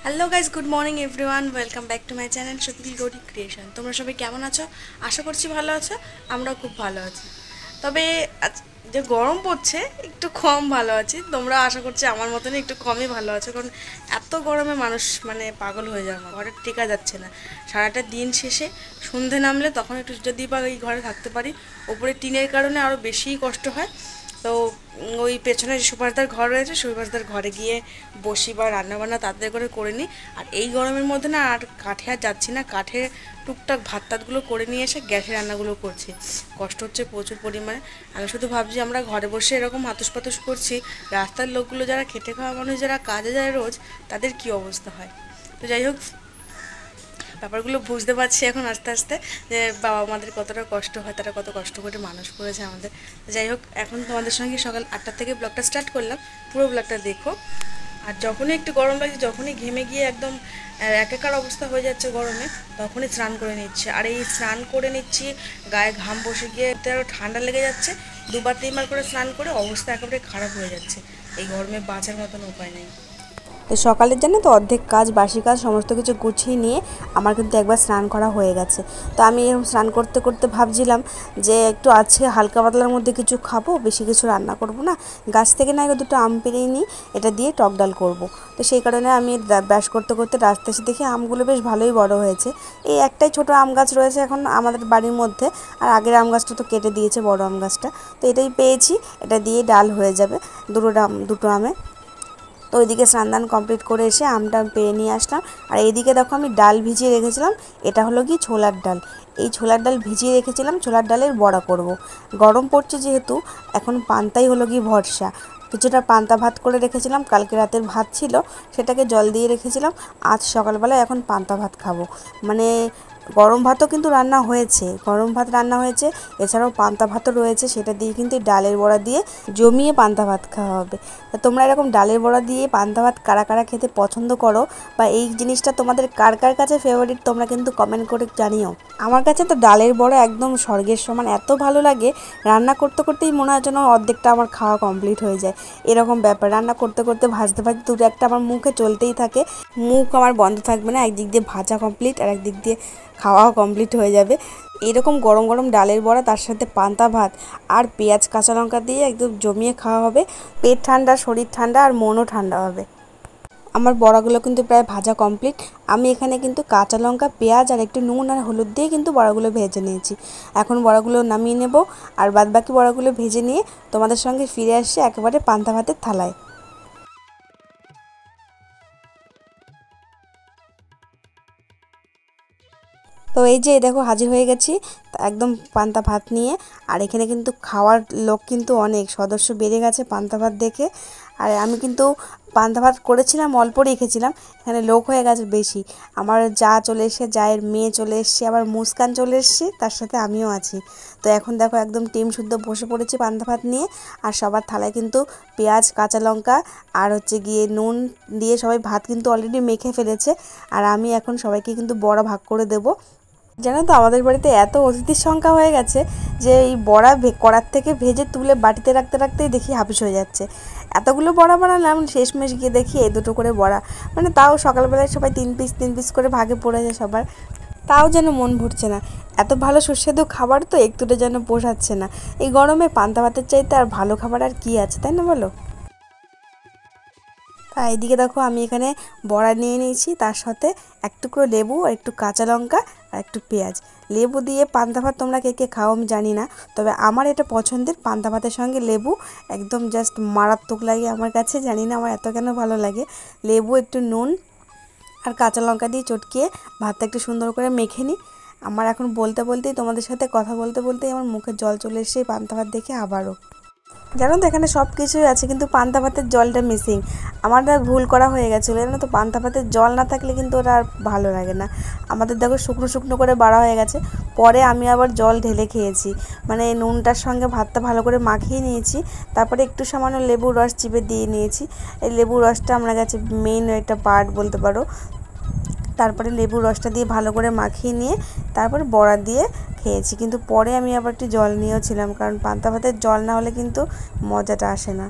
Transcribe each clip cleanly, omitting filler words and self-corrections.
Hello guys, good morning everyone, welcome back to my channel Shukli Gouri creation. তোমরা সবাই কেমন আছো? আশা করছি ভালো আছো। আমরাও খুব ভালো আছি। তবে আজ যে গরম পড়ছে একটু কম ভালো আছি। তোমরা আশা করছি আমার মতনই একটু কমই ভালো আছো, কারণ এত গরমে মানুষ পাগল হয়ে যাওয়া, ঘরে টেকা যাচ্ছে না। সারাটা দিন শেষে সন্ধে নামলে তখন একটু যদি বা এই ঘরে থাকতে পারি, ওপরে টিনের কারণে আরও বেশিই কষ্ট হয়। তো ওই পেছনে যে সুভাষদার ঘর রয়েছে, সুভাষদার ঘরে গিয়ে বসি বা রান্নাবান্না তাড়াতাড়ি করে নিই। আর এই গরমের মধ্যে না আর কাঠে আর যাচ্ছি না, কাঠে টুকটাক ভাত টাতগুলো করে নিয়ে এসে গ্যাসে রান্নাগুলো করছি। কষ্ট হচ্ছে প্রচুর পরিমাণে। আমি শুধু ভাবছি আমরা ঘরে বসে এরকম হাতুস পাতুস করছি, রাস্তার লোকগুলো যারা খেটে খাওয়া মানুষ, যারা কাজে যায় রোজ, তাদের কি অবস্থা হয়। তো যাই হোক, ব্যাপারগুলো বুঝতে পারছি এখন আস্তে আস্তে, যে বাবা মাদের কতটা কষ্ট হয়, তারা কত কষ্ট করে মানুষ করেছে আমাদের। যাই হোক, এখন তোমাদের সঙ্গে সকাল 8টা থেকে ব্লগটা স্টার্ট করলাম, পুরো ব্লগটা দেখো। আর যখনই একটু গরম লাগছে, যখনই ঘেমে গিয়ে একদম একাকার অবস্থা হয়ে যাচ্ছে গরমে, তখনই স্নান করে নিচ্ছে। আর এই স্নান করে নিচ্ছি, গায়ে ঘাম বসে গিয়ে আরও ঠান্ডা লেগে যাচ্ছে। দুবার তিনবার করে স্নান করে অবস্থা একেবারে খারাপ হয়ে যাচ্ছে। এই গরমে বাঁচার মতন উপায় নেই। তো সকালের জন্য তো অর্ধেক কাজ, বাসি কাজ সমস্ত কিছু গুছিয়ে নিয়ে আমার কিন্তু একবার স্নান করা হয়ে গেছে। তো আমি এরকম স্নান করতে করতে ভাবছিলাম যে একটু আছে হালকা পাতলার মধ্যে কিছু খাবো, বেশি কিছু রান্না করব না, গাছ থেকে না দুটো আম পেড়ে নিই, এটা দিয়ে টক ডাল করব। তো সেই কারণে আমি ব্রাশ করতে করতে রাস্তা এসে দেখি আমগুলো বেশ ভালোই বড় হয়েছে। এই একটাই ছোট আম গাছ রয়েছে এখন আমাদের বাড়ির মধ্যে, আর আগের আম গাছটা তো কেটে দিয়েছে, বড় আম গাছটা। তো এটাই পেয়েছি, এটা দিয়ে ডাল হয়ে যাবে দুটো আমে। তো ওইদিকে স্নান কমপ্লিট করে এসে আমটা পেয়ে নিয়ে আসলাম। আর এইদিকে দেখো আমি ডাল ভিজিয়ে রেখেছিলাম, এটা হলো কি ছোলার ডাল। এই ছোলার ডাল ভিজিয়ে রেখেছিলাম, ছোলার ডালের বড়া করব। গরম পড়ছে যেহেতু, এখন পান্তাই হলো কি ভরসা। কিছুটা পান্তা ভাত করে রেখেছিলাম, কালকে রাতের ভাত ছিল, সেটাকে জল দিয়ে রেখেছিলাম। আজ সকালবেলায় এখন পান্তা ভাত খাবো। মানে গরম ভাতও কিন্তু রান্না হয়েছে, গরম ভাত রান্না হয়েছে, এছাড়াও পান্তা ভাতও রয়েছে, সেটা দিয়ে কিন্তু ডালের বড়া দিয়ে জমিয়ে পান্তা ভাত খাওয়া হবে। তা তোমরা এরকম ডালের বড়া দিয়ে পান্তা ভাত কারা কারা খেতে পছন্দ করো, বা এই জিনিসটা তোমাদের কার কার কাছে ফেভারিট, তোমরা কিন্তু কমেন্ট করে জানিও। আমার কাছে তো ডালের বড়া একদম স্বর্গের সমান, এত ভালো লাগে। রান্না করতে করতেই মনে হয় যেন অর্ধেকটা আমার খাওয়া কমপ্লিট হয়ে যায়, এরকম ব্যাপার। রান্না করতে করতে ভাজতে ভাজতে দুটো একটা আমার মুখে চলতেই থাকে, মুখ আমার বন্ধ থাকবে না। একদিক দিয়ে ভাজা কমপ্লিট আর একদিক দিয়ে খাওয়াও কমপ্লিট হয়ে যাবে। এরকম গরম গরম ডালের বড়া, তার সাথে পান্তা ভাত আর পেঁয়াজ কাঁচা লঙ্কা দিয়ে একদম জমিয়ে খাওয়া হবে। পেট ঠান্ডা, শরীর ঠান্ডা, আর মনও ঠান্ডা হবে। আমার বড়াগুলো কিন্তু প্রায় ভাজা কমপ্লিট। আমি এখানে কিন্তু কাঁচা লঙ্কা, পেঁয়াজ আর একটু নুন আর হলুদ দিয়ে কিন্তু বড়াগুলো ভেজে নিয়েছি। এখন বড়াগুলো নামিয়ে নেব, আর বাদবাকি বড়াগুলো ভেজে নিয়ে তোমাদের সঙ্গে ফিরে আসছি একেবারে পান্তা ভাতের থালায়। তো এই যে দেখো হাজির হয়ে গেছি একদম পান্তা ভাত নিয়ে। আর এখানে কিন্তু খাওয়ার লোক কিন্তু অনেক, সদস্য বেড়ে গেছে পান্তা ভাত দেখে। আর আমি কিন্তু পান্তা ভাত করেছিলাম, অল্প রেখেছিলাম, এখানে লোক হয়ে গেছে বেশি। আমার যা চলে এসে, জায়ের মেয়ে চলে এসছে, আবার মুস্কান চলে এসছে, তার সাথে আমিও আছি। তো এখন দেখো একদম টিম শুদ্ধ বসে পড়েছি পান্তা ভাত নিয়ে। আর সবার থালায় কিন্তু পেঁয়াজ, কাঁচা লঙ্কা আর হচ্ছে গিয়ে নুন দিয়ে সবাই ভাত কিন্তু অলরেডি মেখে ফেলেছে। আর আমি এখন সবাইকে কিন্তু বড়া ভাগ করে দেবো। জানো তো আমাদের বাড়িতে এত অতিথির সংখ্যা হয়ে গেছে যে এই বড়া কড়ার থেকে ভেজে তুলে বাটিতে রাখতে রাখতেই দেখি হাফিস হয়ে যাচ্ছে। এতগুলো বড়া বানালাম, শেষমেশ গিয়ে দেখি এই দুটো করে বড়া, মানে তাও সকালবেলায় সবাই তিন পিস করে ভাগে পড়ে যায় সবার, তাও যেন মন ভরছে না। এত ভালো সুস্বাদু খাবার তো একটুটা যেন পোষাচ্ছে না। এই গরমে পান্তা ভাতের চাইতে আর ভালো খাবার আর কি আছে, তাই না বলো? তা এইদিকে দেখো আমি এখানে বড়া নিয়ে নিয়েছি, তার সাথে এক টুকরো লেবু আর একটু কাঁচা লঙ্কা আর একটু পেঁয়াজ। লেবু দিয়ে পান্তা ভাত তোমরা কে কে খাও আমি জানি না, তবে আমার এটা পছন্দের। পান্তা ভাতের সঙ্গে লেবু একদম জাস্ট মারাত্মক লাগে আমার কাছে, জানি না আমার এত কেন ভালো লাগে। লেবু, একটু নুন আর কাঁচা লঙ্কা দিয়ে চটকিয়ে ভাতটা একটু সুন্দর করে মেখে নিই। আমার এখন বলতে বলতেই, তোমাদের সাথে কথা বলতে বলতেই আমার মুখে জল চলে এসেছে পান্তা ভাত দেখে আবারও। জানো তো এখানে সব কিছুই আছে, কিন্তু পান্তা ভাতের জলটা মিসিং। আমার ভুল করা হয়ে গেছিলো, জানো তো, পান্তা ভাতের জল না থাকলে কিন্তু ওটা আর ভালো লাগে না। আমাদের দেখো শুকনো শুকনো করে বাড়া হয়ে গেছে, পরে আমি আবার জল ঢেলে খেয়েছি। মানে নুনটার সঙ্গে ভাতটা ভালো করে মাখিয়ে নিয়েছি, তারপরে একটু সামান্য লেবুর রস চিপে দিয়ে নিয়েছি। এই লেবুর রসটা আমার কাছে মেইন একটা পার্ট বলতে পারো। তারপরে লেবুর রসটা দিয়ে ভালো করে মাখিয়ে নিয়ে তারপরে বড়া দিয়ে খেয়েছি। কিন্তু পরে আমি আবার একটু জল নিয়েওছিলাম, কারণ পান্তা ভাতের জল না হলে কিন্তু মজাটা আসে না।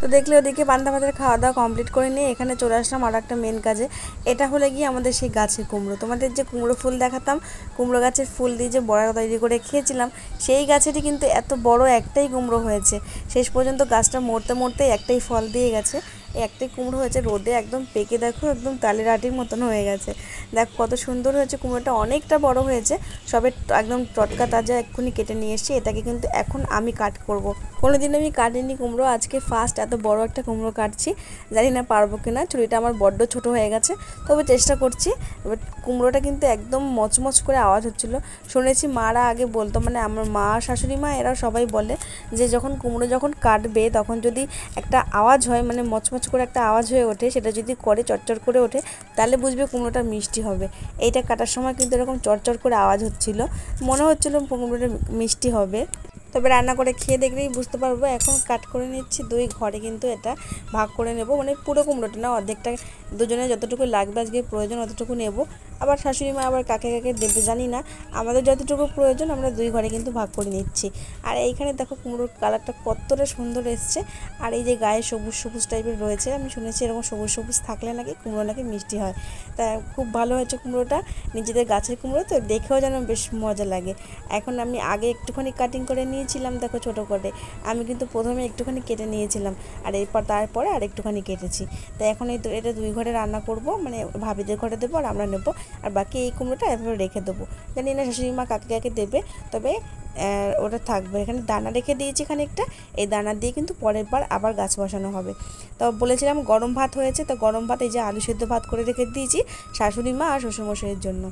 তো দেখলে ওদিকে পান্তা ভাতের খাওয়া দাওয়া কমপ্লিট করে নিয়ে এখানে চলে আসলাম আর একটা মেন কাজে। এটা হলে গিয়ে আমাদের সেই গাছের কুমড়ো, তোমাদের যে কুমড়ো ফুল দেখাতাম, কুমড়ো গাছের ফুল দিয়ে যে বড়া তৈরি করে খেয়েছিলাম, সেই গাছেরই কিন্তু এত বড় একটাই কুমড়ো হয়েছে। শেষ পর্যন্ত গাছটা মরতে মরতে একটাই ফল দিয়ে গেছে। এই একটাই কুমড়ো হয়েছে, রোদে একদম পেকে দেখো একদম তালের আটির মতন হয়ে গেছে। দেখো কত সুন্দর হয়েছে কুমড়োটা, অনেকটা বড় হয়েছে। সবে একদম টটকা তাজা এক্ষুনি কেটে নিয়ে এসেছি। এটাকে কিন্তু এখন আমি কাট করব। কোনোদিন আমি কাটিনি কুমড়ো, আজকে ফার্স্ট এত বড় একটা কুমড়ো কাটছি। জানি না পারবো কিনা, ছুরিটা আমার বড্ড ছোট হয়ে গেছে, তবে চেষ্টা করছি। এবার কুমড়োটা কিন্তু একদম মচমচ করে আওয়াজ হচ্ছিলো। শুনেছি মারা আগে বলতো, মানে আমার মা, শাশুড়ি মা এরাও সবাই বলে যে যখন কুমড়ো যখন কাটবে তখন যদি একটা আওয়াজ হয়, মানে মচমচ করে একটা আওয়াজ হয়ে ওঠে, সেটা যদি করে চটচট করে ওঠে, তাহলে বুঝবে কুমড়োটা মিষ্টি হবে। এইটা কাটার সময় কিন্তু এরকম চটচট করে আওয়াজ হচ্ছিলো, মনে হচ্ছিলো কুমড়োটা মিষ্টি হবে। তবে রান্না করে খেয়ে দেখলেই বুঝতে পারবো। এখন কাট করে নিচ্ছি, দুই ঘরে কিন্তু এটা ভাগ করে নেব, মানে পুরো কুমড়োটা না, অর্ধেকটা দুজনে যতটুকু লাগবে আজকে প্রয়োজন অতটুকু নেব। আবার শাশুড়ি মা আবার কাকে কাকে দেবে জানি না, আমাদের যতটুকু প্রয়োজন আমরা দুই ঘরে কিন্তু ভাগ করে নিচ্ছি। আর এইখানে দেখো কুমড়োর কালারটা কতটা সুন্দর এসছে। আর এই যে গায়ে সবুজ সবুজ টাইপের রয়েছে, আমি শুনেছি এরকম সবুজ সবুজ থাকলে নাকি কুমড়ো নাকি মিষ্টি হয়। তা খুব ভালো হয়েছে কুমড়োটা, নিজেদের গাছের কুমড়ো তো দেখেও যেন বেশ মজা লাগে। এখন আমি আগে একটুখানি কাটিং করে নিয়েছিলাম, দেখো ছোটো করে আমি কিন্তু প্রথমে একটুখানি কেটে নিয়েছিলাম, আর এরপর তারপরে আর একটুখানি কেটেছি। তাই এখন এটা দুই ঘরে রান্না করব, মানে ভাবিদের ঘরে দেবো আর আমরা নেবো, আর বাকি এই কুমড়োটা এভাবে রেখে দেবো। জানি না শাশুড়ি মা কাকে কাকে দেবে, তবে ওটা থাকবে। এখানে দানা রেখে দিয়েছি খানিকটা, এই দানা দিয়ে কিন্তু পরের বার আবার গাছ বসানো হবে। তো বলেছিলাম গরম ভাত হয়েছে, তো গরম ভাত এই যে আলু সেদ্ধ ভাত করে রেখে দিয়েছি শাশুড়ি মা আর শ্বশুরমশাইয়ের জন্য।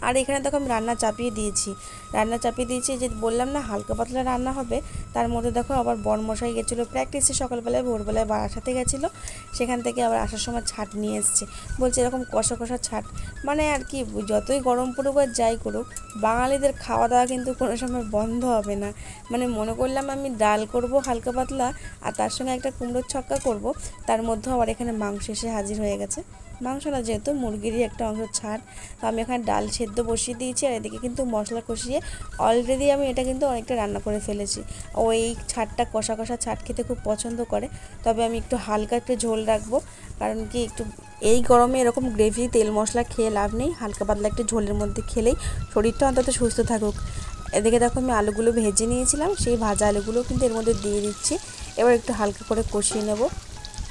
আর এখানে দেখো আমি রান্না চাপিয়ে দিয়েছি, যে বললাম না হালকা পাতলা রান্না হবে। তার মধ্যে দেখো আবার বরমশাই গেছিলো প্র্যাকটিসে, সকালবেলায় ভোরবেলায় বাসাতে গেছিলো, সেখান থেকে আবার আসার সময় ছাট নিয়ে এসছে। বলছে এরকম কষা কষা ছাট, মানে আর কি, যতই গরম পড়ুক আর যাই করুক, বাঙালিদের খাওয়া দাওয়া কিন্তু কোনো সময় বন্ধ হবে না। মানে মনে করলাম আমি ডাল করব হালকা পাতলা, আর তার সঙ্গে একটা কুমড়োর ছক্কা করব, তার মধ্যে আবার এখানে মাংস এসে হাজির হয়ে গেছে। মাংস না, যেহেতু মুরগিরই একটা অংশ ছাড়। তো আমি এখানে ডাল সেদ্ধ বসিয়ে দিয়েছি, আর এদিকে কিন্তু মশলা কষিয়ে অলরেডি আমি এটা কিন্তু অনেকটা রান্না করে ফেলেছি। ও এই ছাড়টা কষা কষা ছাড় খেতে খুব পছন্দ করে, তবে আমি একটু হালকা একটু ঝোল রাখবো, কারণ কি একটু এই গরমে এরকম গ্রেভি তেল মশলা খেয়ে লাভ নেই, হালকা পাতলা একটু ঝোলের মধ্যে খেলেই শরীরটা অন্তত সুস্থ থাকুক। এদিকে দেখো আমি আলুগুলো ভেজে নিয়েছিলাম, সেই ভাজা আলুগুলো কিন্তু এর মধ্যে দিয়ে দিচ্ছি। এবার একটু হালকা করে কষিয়ে নেব।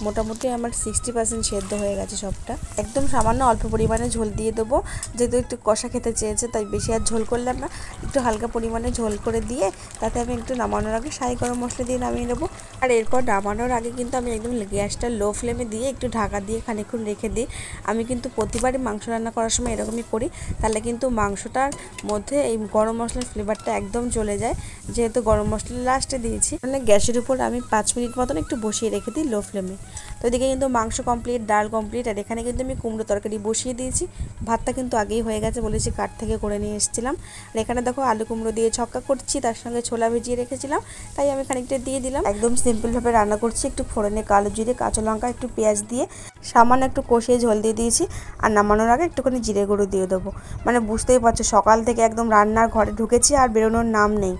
মোটামুটি আমার 60% সেদ্ধ হয়ে গেছে সবটা, একদম সামান্য অল্প পরিমাণে ঝোল দিয়ে দেবো, যেহেতু একটু কষা খেতে চেয়েছে তাই বেশি আর ঝোল করলাম না, একটু হালকা পরিমাণে ঝোল করে দিয়ে তাতে আমি একটু নামানোর আগে শাহি গরম মশলা দিয়ে নামিয়ে নেবো। আর এরপর নামানোর আগে কিন্তু আমি একদম গ্যাসটা লো ফ্লেমে দিয়ে একটু ঢাকা দিয়ে খানিকক্ষণ রেখে দিই। আমি কিন্তু প্রতিবারই মাংস রান্না করার সময় এরকমই করি, তাহলে কিন্তু মাংসটার মধ্যে এই গরম মশলার ফ্লেভারটা একদম চলে যায়। যেহেতু গরম মশলা লাস্টে দিয়েছি, মানে গ্যাসের উপর আমি 5 মিনিট মতন একটু বসিয়ে রেখে দিই লো ফ্লেমে। তো এদিকে কিন্তু মাংস কমপ্লিট, ডাল কমপ্লিট, আর এখানে কিন্তু আমি কুমড়ো তরকারি বসিয়ে দিয়েছি। ভাতটা কিন্তু আগেই হয়ে গেছে, বলেছি কাঠ থেকে করে নিয়ে এসেছিলাম। আর এখানে দেখো আলু কুমড়ো দিয়ে ছক্কা করছি, তার সঙ্গে ছোলা ভিজিয়ে রেখেছিলাম, তাই আমি খানিকটা দিয়ে দিলাম। একদম সিম্পলভাবে রান্না করছি, একটু ফোড়নে কালো জিরে, কাঁচা লঙ্কা, একটু পেঁয়াজ দিয়ে সামান্য একটু কষিয়ে ঝোল দিয়ে দিয়েছি। আর নামানোর আগে একটুখানি জিরে গুঁড়ো দিয়ে দেবো। মানে বুঝতেই পারছো সকাল থেকে একদম রান্নার ঘরে ঢুকেছি আর বেরোনোর নাম নেই।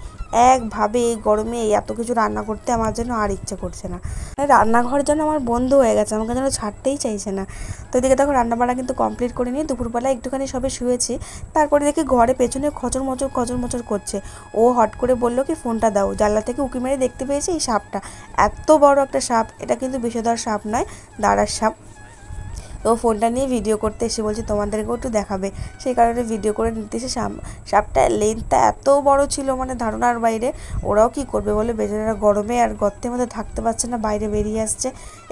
একভাবে এই গরমে এই এত কিছু রান্না করতে আমার যেন আর ইচ্ছে করছে না, রান্নাঘর যেন আমার বন্ধ হয়ে গেছে, আমাকে যেন ছাড়তেই চাইছে না। তো এদিকে দেখো রান্নাবান্না কিন্তু কমপ্লিট করে নিয়ে দুপুরবেলা একটুখানি সবে শুয়েছি, তারপরে দেখি ঘরে পেছনে খচর মচর করছে। ও হট করে বললো কি ফোনটা দাও, জানলা থেকে উঁকি মেরে দেখতে পেয়েছে এই সাপটা, এত বড় একটা সাপ, এটা কিন্তু বিষধর সাপ নয়, দাঁড়ার সাপ। তো ফোনটা নিয়ে ভিডিও করতে এসে বলছে তোমাদেরকেও একটু দেখাবে, সেই কারণে ভিডিও করে নিতে এসে সাপটার লেন্থটা এত বড় ছিল, মানে ধারণার বাইরে। ওরাও কি করবে বলে, বেচারারা গরমে আর গর্তের মধ্যে থাকতে পারছে না, বাইরে বেরিয়ে আসছে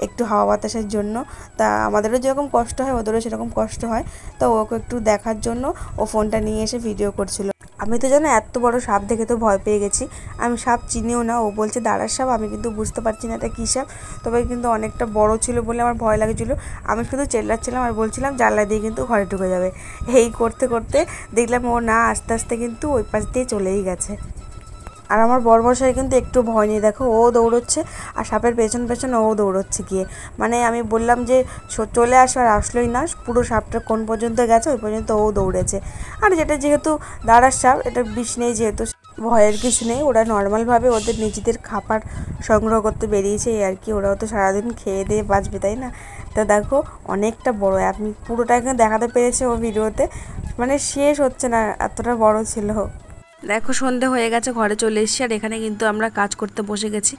একটু হাওয়া বাতাসের জন্য। তা আমাদেরও যেরকম কষ্ট হয় ওদেরও সেরকম কষ্ট হয়, তো ওকে একটু দেখার জন্য ও ফোনটা নিয়ে এসে ভিডিও করছিল। আমি তো জানো এত বড় সাপ দেখে তো ভয় পেয়ে গেছি, আমি সাপ চিনিও না। ও বলছে দাঁড়ার সাপ, আমি কিন্তু বুঝতে পারছি না এটা কী সাপ, তবে কিন্তু অনেকটা বড় ছিল বলে আমার ভয় লাগছিলো। আমি শুধু চেল্লাচ্ছিলাম আর বলছিলাম জানলা দিয়ে কিন্তু ঘরে ঢুকে যাবে। এই করতে করতে দেখলাম ও না, আস্তে আস্তে কিন্তু ওই পাশ দিয়ে চলেই গেছে। আর আমার বড়মশাই কিন্তু একটু ভয় নেই, দেখো ও দৌড়চ্ছে আর সাপের পেছন পেছন ও দৌড়চ্ছে গিয়ে। মানে আমি বললাম যে চলে আসো, আর আসলোই না, পুরো সাপটা কোন পর্যন্ত গেছে ওই পর্যন্ত ও দৌড়েছে। আর যেটা যেহেতু দাঁড়ার সাপ, এটা বিষ নেই যেহেতু, ভয়ের কিছু নেই, ওরা নর্মালভাবে ওদের নিজেদের খাবার সংগ্রহ করতে বেরিয়েছে আর কি। ওরাও তো সারাদিন খেয়ে দিয়ে বাঁচবে, তাই না? তো দেখো অনেকটা বড়, আমি পুরোটা এখানে দেখাতে পেরেছি ও ভিডিওতে, মানে শেষ হচ্ছে না, এতটা বড় ছিল। দেখো সন্ধে হয়ে গেছে, ঘরে চলে এসেছি আর এখানে কিন্তু আমরা কাজ করতে বসে গেছি।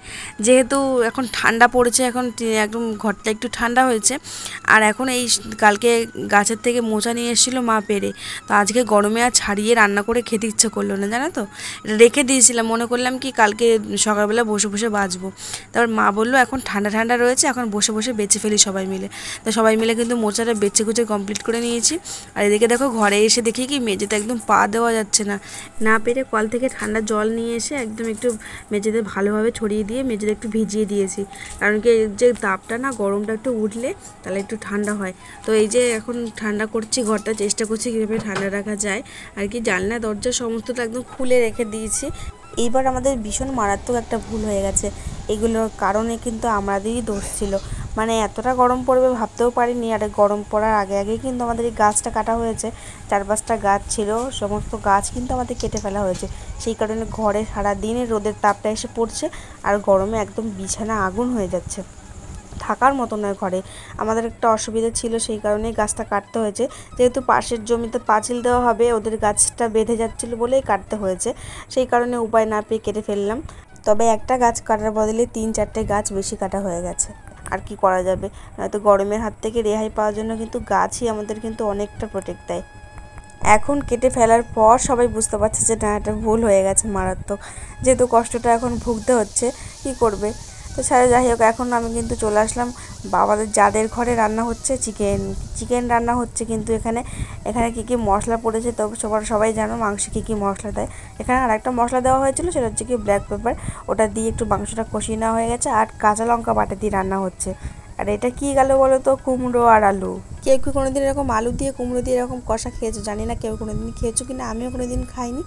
যেহেতু এখন ঠান্ডা পড়েছে, এখন একদম ঘরটা একটু ঠান্ডা হয়েছে। আর এখন এই কালকে গাছের থেকে মোচা নিয়ে এসেছিলো মা পেড়ে, তো আজকে গরমে আর ছাড়িয়ে রান্না করে খেতে ইচ্ছে করলো না, জানো তো। রেখে দিয়েছিলাম, মনে করলাম কি কালকে সকালবেলা বসে বসে বাঁচবো। তারপর মা বললো এখন ঠান্ডা ঠান্ডা রয়েছে, এখন বসে বসে বেছে ফেলি সবাই মিলে। তো সবাই মিলে কিন্তু মোচাটা বেছে কুচে কমপ্লিট করে নিয়েছি। আর এদিকে দেখো ঘরে এসে দেখি কি মেঝেতে একদম পা দেওয়া যাচ্ছে না, না পেরে কল থেকে ঠান্ডা জল নিয়ে এসে একদম একটু মেঝেতে ভালোভাবে ছড়িয়ে দিয়ে মেঝেতে একটু ভিজিয়ে দিয়েছি। কারণ কি যে তাপটা না, গরমটা একটু উঠলে তাহলে একটু ঠান্ডা হয়। তো এই যে এখন ঠান্ডা করছি ঘরটা, চেষ্টা করছি কীভাবে ঠান্ডা রাখা যায় আর কি। জানলা দরজা সমস্ত তো একদম খুলে রেখে দিয়েছি। এইবার আমাদের ভীষণ মারাত্মক একটা ভুল হয়ে গেছে, এগুলোর কারণে কিন্তু আমাদেরই দোষ ছিল। মানে এতটা গরম পড়বে ভাবতেও পারিনি। আর গরম পড়ার আগে আগেই কিন্তু আমাদের এই গাছটা কাটা হয়েছে, 4-5টা গাছ ছিল, সমস্ত গাছ কিন্তু আমাদের কেটে ফেলা হয়েছে। সেই কারণে ঘরে সারাদিনের রোদের তাপটা এসে পড়ছে আর গরমে একদম বিছানা আগুন হয়ে যাচ্ছে, থাকার মতো নয় ঘরে। আমাদের একটা অসুবিধা ছিল, সেই কারণেই গাছটা কাটতে হয়েছে। যেহেতু পাশের জমিতে পাঁচিল দেওয়া হবে, ওদের গাছটা বেঁধে যাচ্ছিলো বলেই কাটতে হয়েছে, সেই কারণে উপায় না পেয়ে কেটে ফেললাম। তবে একটা গাছ কাটার বদলে 3-4টে গাছ বেশি কাটা হয়ে গেছে। আর কি করা যাবে, নয়তো গরমের হাত থেকে রেহাই পাওয়ার জন্য কিন্তু গাছই আমাদের কিন্তু অনেকটা প্রোটেক্ট দেয়। এখন কেটে ফেলার পর সবাই বুঝতে পারছে যে না, এটা ভুল হয়ে গেছে মারাত্মক, যেহেতু কষ্টটা এখন ভুগতে হচ্ছে, কি করবে। তো যাই হোক, এখন আমি কিন্তু চলে আসলাম বাবাদের যাদের ঘরে রান্না হচ্ছে চিকেন রান্না হচ্ছে। কিন্তু এখানে কী কী মশলা পড়েছে তো সবাই জানো, মাংসে কী কী মশলা দেয়। এখানে আর একটা মশলা দেওয়া হয়েছিল, সেটা হচ্ছে কি ব্ল্যাক পেপার, ওটা দিয়ে একটু মাংসটা কষিয়ে নেওয়া হয়ে গেছে। আর কাঁচা লঙ্কা বাটা দিয়ে রান্না হচ্ছে। আর এটা কী গেল বলো তো, কুমড়ো আর আলু। কেউ কি কোনোদিন এরকম আলু দিয়ে কুমড়ো দিয়ে এরকম কষা খেয়েছো জানি না, কেউ কোনোদিন খেয়েছো কিনা, আমিও কোনোদিন খাইনি।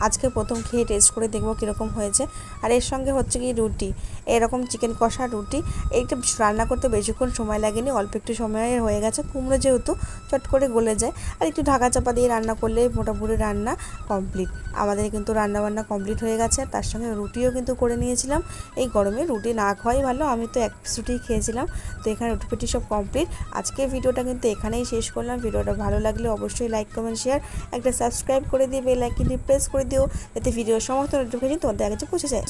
আজকে প্রথম খেয়ে টেস্ট করে দেখবো কীরকম হয়েছে। আর এর সঙ্গে হচ্ছে কি রুটি, এরকম চিকেন কষা রুটি। এইটা রান্না করতে বেশিক্ষণ সময় লাগেনি, অল্প একটু সময়ে হয়ে গেছে, কুমড়ো যেহেতু চট করে গলে যায়। আর একটু ঢাকা চাপা দিয়ে রান্না করলে মোটামুটি রান্না কমপ্লিট। আমাদের কিন্তু রান্নাবান্না কমপ্লিট হয়ে গেছে। আর তার সঙ্গে রুটিও কিন্তু করে নিয়েছিলাম। এই গরমে রুটি না খাওয়াই ভালো, আমি তো 1 পিস রুটিই খেয়েছিলাম। তো এখানে রুটি ফুটি সব কমপ্লিট। আজকে ভিডিওটা কিন্তু এখানেই শেষ করলাম। ভিডিওটা ভালো লাগলে অবশ্যই লাইক কমেন্ট শেয়ার, একটা সাবস্ক্রাইব করে দিয়ে বেল আইকনটি প্রেস করে দিও, যাতে ভিডিওর সমস্ত নোটিফিকেশন তোমাদের কাছে পৌঁছে যায়।